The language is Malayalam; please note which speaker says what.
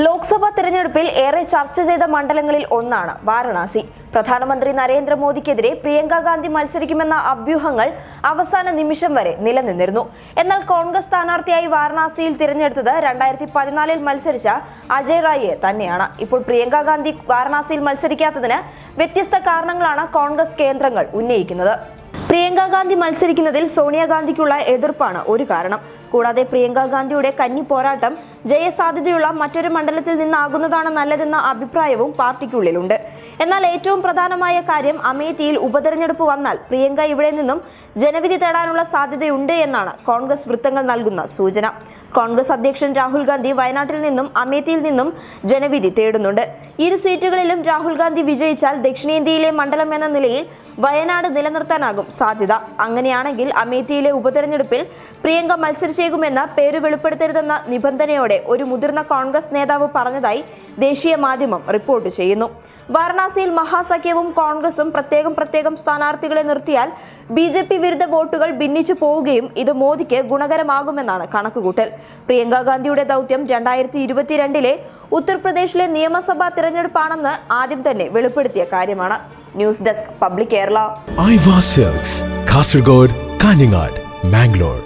Speaker 1: ലോക്സഭാ തെരഞ്ഞെടുപ്പിൽ ഏറെ ചർച്ച ചെയ്ത മണ്ഡലങ്ങളിൽ ഒന്നാണ് വാരണാസി. പ്രധാനമന്ത്രി നരേന്ദ്രമോദിക്കെതിരെ പ്രിയങ്ക ഗാന്ധി മത്സരിക്കുമെന്ന അഭ്യൂഹങ്ങൾ അവസാന നിമിഷം വരെ നിലനിന്നിരുന്നു. എന്നാൽ കോൺഗ്രസ് സ്ഥാനാർത്ഥിയായി വാരണാസിയിൽ തിരഞ്ഞെടുത്തത് 2014 മത്സരിച്ച അജയ് റായിയെ തന്നെയാണ്. ഇപ്പോൾ പ്രിയങ്ക ഗാന്ധി വാരണാസിയിൽ മത്സരിക്കാത്തതിന് വ്യത്യസ്ത കാരണങ്ങളാണ് കോൺഗ്രസ് കേന്ദ്രങ്ങൾ ഉന്നയിക്കുന്നത്. പ്രിയങ്ക ഗാന്ധി മത്സരിക്കുന്നതിൽ സോണിയാഗാന്ധിക്കുള്ള എതിർപ്പാണ് ഒരു കാരണം. കൂടാതെ പ്രിയങ്ക ഗാന്ധിയുടെ കന്നി പോരാട്ടം ജയസാധ്യതയുള്ള മറ്റൊരു മണ്ഡലത്തിൽ നിന്നാകുന്നതാണ് നല്ലതെന്ന അഭിപ്രായവും പാർട്ടിക്കുള്ളിലുണ്ട്. എന്നാൽ ഏറ്റവും പ്രധാനമായ കാര്യം അമേഠിയിൽ ഉപതെരഞ്ഞെടുപ്പ് വന്നാൽ പ്രിയങ്ക ഇവിടെ നിന്നും ജനവിധി തേടാനുള്ള സാധ്യതയുണ്ട് എന്നാണ് കോൺഗ്രസ് വൃത്തങ്ങൾ നൽകുന്ന സൂചന. കോൺഗ്രസ് അധ്യക്ഷൻ രാഹുൽ ഗാന്ധി വയനാട്ടിൽ നിന്നും അമേഠിയിൽ നിന്നും ജനവിധി തേടുന്നുണ്ട്. ഇരു സീറ്റുകളിലും രാഹുൽ ഗാന്ധി വിജയിച്ചാൽ ദക്ഷിണേന്ത്യയിലെ മണ്ഡലം എന്ന നിലയിൽ വയനാട് നിലനിർത്താനാകും സാധ്യത. അങ്ങനെയാണെങ്കിൽ അമേഠിയിലെ ഉപതെരഞ്ഞെടുപ്പിൽ പ്രിയങ്ക മത്സരിച്ചേക്കുമെന്ന പേര് വെളിപ്പെടുത്തരുതെന്ന നിബന്ധനയോടെ ഒരു മുതിർന്ന കോൺഗ്രസ് നേതാവ് പറഞ്ഞതായി ദേശീയ മാധ്യമം റിപ്പോർട്ട് ചെയ്യുന്നു. വാരണാസിയിൽ മഹാസഖ്യവും കോൺഗ്രസും പ്രത്യേകം സ്ഥാനാർത്ഥികളെ നിർത്തിയാൽ BJP വിരുദ്ധ വോട്ടുകൾ ഭിന്നിച്ചു പോവുകയും ഇത് മോദിക്ക് ഗുണകരമാകുമെന്നാണ് കണക്കുകൂട്ടൽ. പ്രിയങ്ക ഗാന്ധിയുടെ ദൗത്യം 2022 ഉത്തർപ്രദേശിലെ നിയമസഭാ തിരഞ്ഞെടുപ്പാണെന്ന് ആദ്യം തന്നെ വെളിപ്പെടുത്തിയ കാര്യമാണ്. News desk public Kerala.
Speaker 2: Aiwa silks, Kasaragod, Kanhangad, Mangalore.